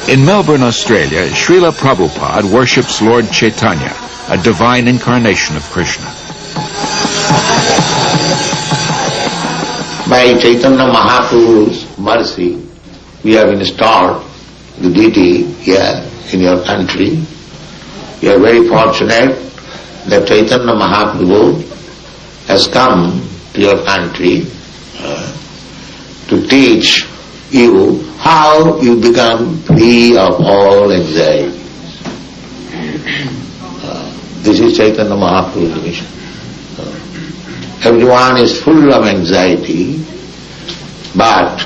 In Melbourne, Australia, Srila Prabhupada worships Lord Chaitanya, a divine incarnation of Krishna. By Chaitanya Mahaprabhu's mercy, we have installed the deity here in your country. You are very fortunate that Chaitanya Mahaprabhu has come to your country to teach you how you become free of all anxiety. This is Chaitanya Mahaprabhu's mission. Everyone is full of anxiety, but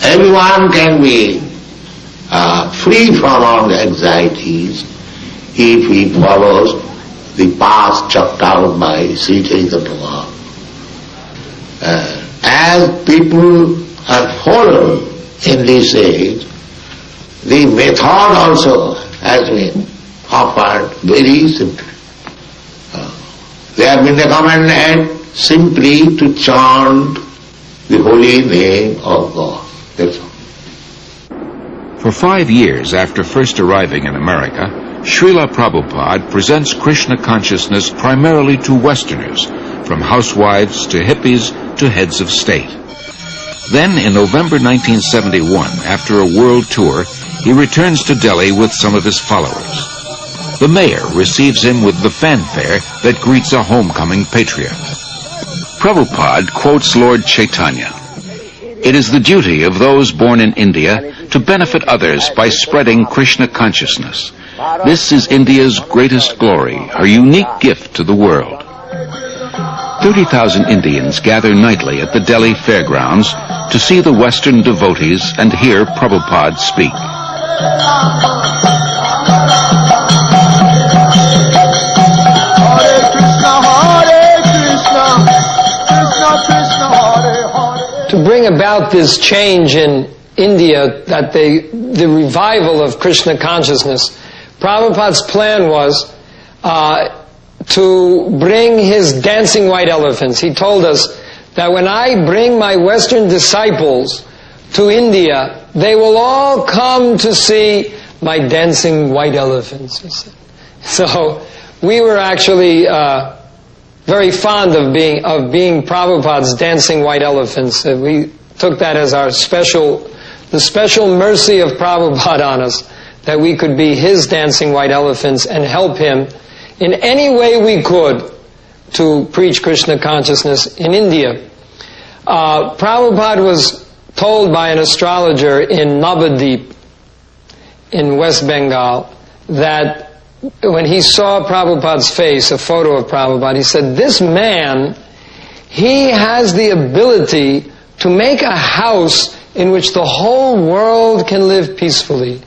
everyone can be free from all the anxieties if he follows the path chalked out by Sri Chaitanya Mahaprabhu. As people are fallen in this age, the method also has been offered very simply. They have been recommended simply to chant the holy name of God. That's all. For 5 years after first arriving in America, Srila Prabhupada presents Krishna consciousness primarily to Westerners, from housewives to hippies to heads of state. Then, in November 1971, after a world tour, he returns to Delhi with some of his followers. The mayor receives him with the fanfare that greets a homecoming patriot. Prabhupada quotes Lord Chaitanya. It is the duty of those born in India to benefit others by spreading Krishna consciousness. This is India's greatest glory, her unique gift to the world. 30,000 Indians gather nightly at the Delhi fairgrounds to see the Western devotees and hear Prabhupada speak. To bring about this change in India, that the revival of Krishna consciousness, Prabhupada's plan was to bring his dancing white elephants. He told us that when I bring my Western disciples to India, they will all come to see my dancing white elephants, he said. So we were actually very fond of being Prabhupada's dancing white elephants. We took that as the special mercy of Prabhupada on us, that we could be his dancing white elephants and help him in any way we could to preach Krishna consciousness in India. Prabhupada was told by an astrologer in Navadip in West Bengal that when he saw Prabhupada's face, a photo of Prabhupada, he said, this man, he has the ability to make a house in which the whole world can live peacefully.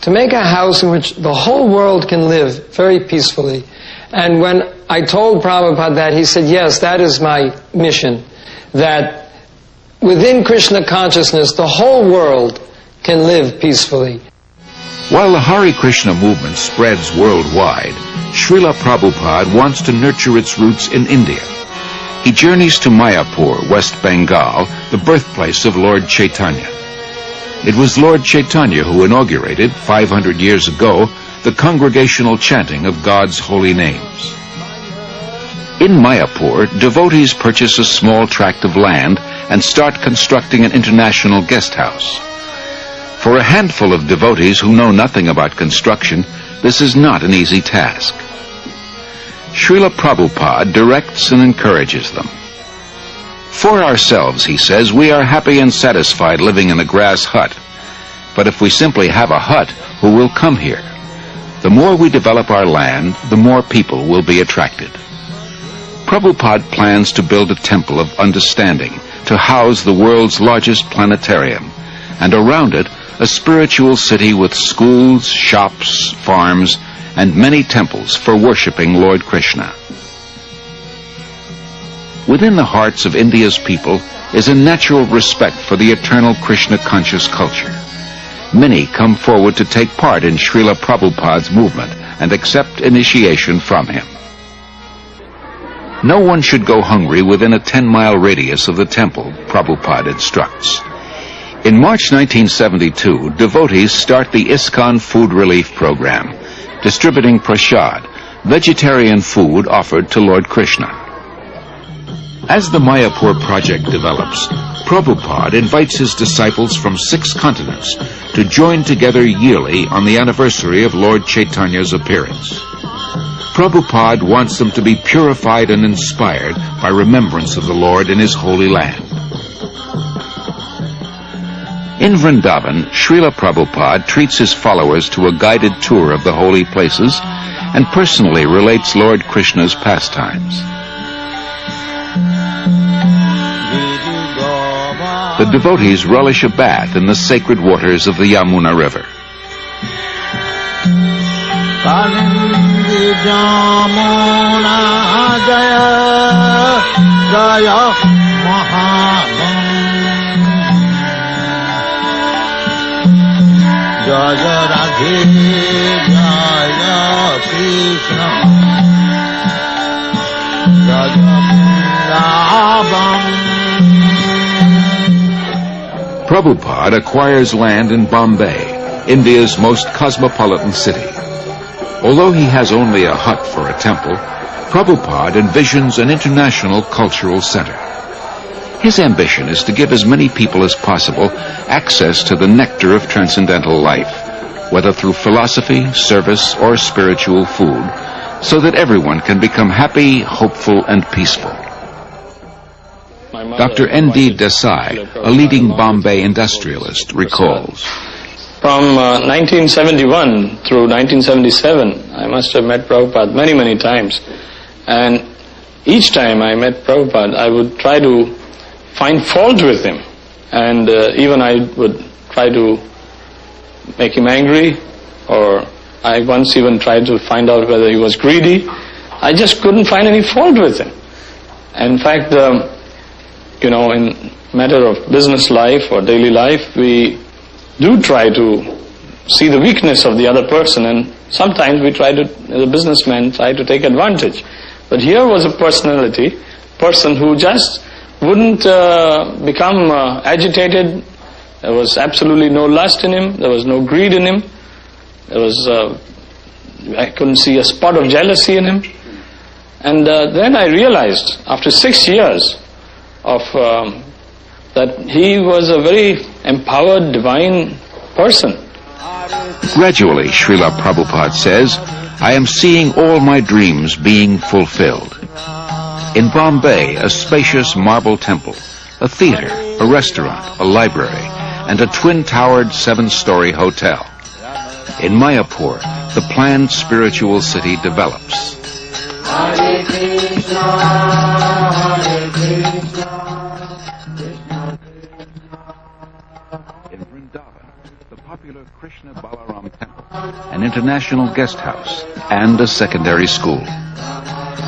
To make a house in which the whole world can live very peacefully. And when I told Prabhupada that, he said, yes, that is my mission. That within Krishna consciousness, the whole world can live peacefully. While the Hare Krishna movement spreads worldwide, Srila Prabhupada wants to nurture its roots in India. He journeys to Mayapur, West Bengal, the birthplace of Lord Chaitanya. It was Lord Chaitanya who inaugurated, 500 years ago, the congregational chanting of God's holy names. In Mayapur, devotees purchase a small tract of land and start constructing an international guest house. For a handful of devotees who know nothing about construction, this is not an easy task. Srila Prabhupada directs and encourages them. For ourselves, he says, we are happy and satisfied living in a grass hut. But if we simply have a hut, who will come here? The more we develop our land, the more people will be attracted. Prabhupada plans to build a temple of understanding to house the world's largest planetarium, and around it, a spiritual city with schools, shops, farms, and many temples for worshipping Lord Krishna. Within the hearts of India's people is a natural respect for the eternal Krishna-conscious culture. Many come forward to take part in Srila Prabhupada's movement and accept initiation from him. No one should go hungry within a 10-mile radius of the temple, Prabhupada instructs. In March 1972, devotees start the ISKCON Food Relief Program, distributing prasad, vegetarian food offered to Lord Krishna. As the Mayapur project develops, Prabhupada invites his disciples from 6 continents to join together yearly on the anniversary of Lord Chaitanya's appearance. Prabhupada wants them to be purified and inspired by remembrance of the Lord in his holy land. In Vrindavan, Srila Prabhupada treats his followers to a guided tour of the holy places and personally relates Lord Krishna's pastimes. The devotees relish a bath in the sacred waters of the Yamuna River. Prabhupada acquires land in Bombay, India's most cosmopolitan city. Although he has only a hut for a temple, Prabhupada envisions an international cultural center. His ambition is to give as many people as possible access to the nectar of transcendental life, whether through philosophy, service, or spiritual food, so that everyone can become happy, hopeful, and peaceful. Dr. N.D. Desai, a leading Bombay industrialist, recalls. From 1971 through 1977, I must have met Prabhupada many, many times. And each time I met Prabhupada, I would try to find fault with him. And even I would try to make him angry, or I once even tried to find out whether he was greedy. I just couldn't find any fault with him. In fact, in matter of business life or daily life, we do try to see the weakness of the other person, and sometimes we try to, as a businessman, try to take advantage. But here was a person who just wouldn't become agitated. There was absolutely no lust in him. There was no greed in him. There was, I couldn't see a spot of jealousy in him. And then I realized, after 6 years of that he was a very empowered, divine person. Gradually, Srila Prabhupada says, I am seeing all my dreams being fulfilled. In Bombay, a spacious marble temple, a theater, a restaurant, a library, and a twin-towered 7-story hotel. In Mayapur, the planned spiritual city develops. Hare Krishna, Hare Krishna. In Vrindavan, the popular Krishna Balaram temple, an international guest house, and a secondary school.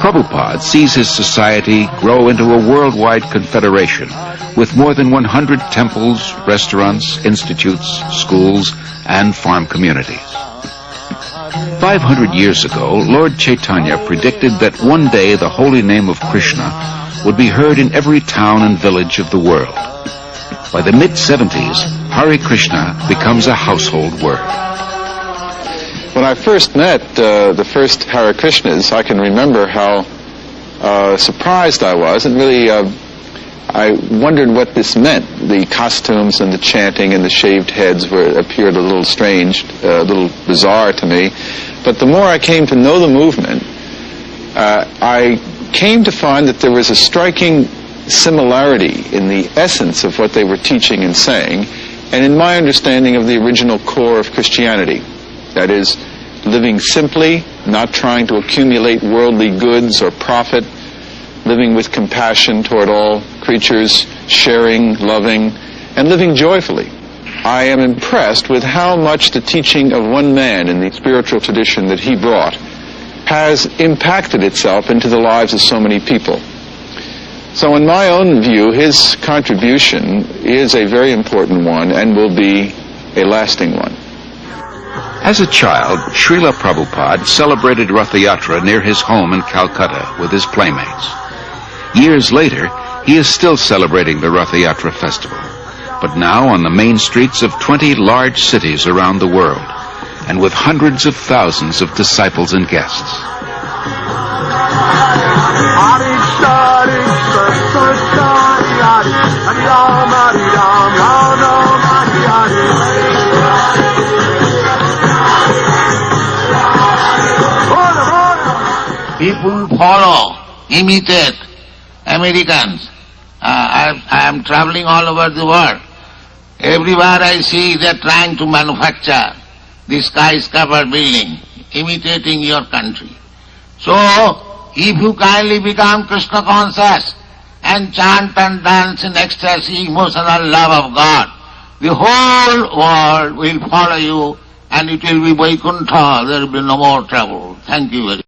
Prabhupada sees his society grow into a worldwide confederation with more than 100 temples, restaurants, institutes, schools, and farm communities. 500 years ago, Lord Chaitanya predicted that one day the holy name of Krishna would be heard in every town and village of the world. By the mid-70s, Hare Krishna becomes a household word. When I first met the first Hare Krishnas, I can remember how surprised I was, and really I wondered what this meant. The costumes and the chanting and the shaved heads appeared a little strange, a little bizarre to me. But the more I came to know the movement, I came to find that there was a striking similarity in the essence of what they were teaching and saying, and in my understanding of the original core of Christianity. That is, living simply, not trying to accumulate worldly goods or profit, living with compassion toward all creatures, sharing, loving, and living joyfully. I am impressed with how much the teaching of one man in the spiritual tradition that he brought has impacted itself into the lives of so many people. So in my own view, his contribution is a very important one and will be a lasting one. As a child, Srila Prabhupada celebrated Rath Yatra near his home in Calcutta with his playmates. Years later, he is still celebrating the Rath Yatra festival. but now on the main streets of 20 large cities around the world, and with hundreds of thousands of disciples and guests. People follow, imitate Americans. I am traveling all over the world. Everywhere I see they are trying to manufacture the skyscraper building, imitating your country. So, if you kindly become Krishna conscious and chant and dance in ecstasy, emotional love of God, the whole world will follow you and it will be Vaikuntha, there will be no more trouble. Thank you very much.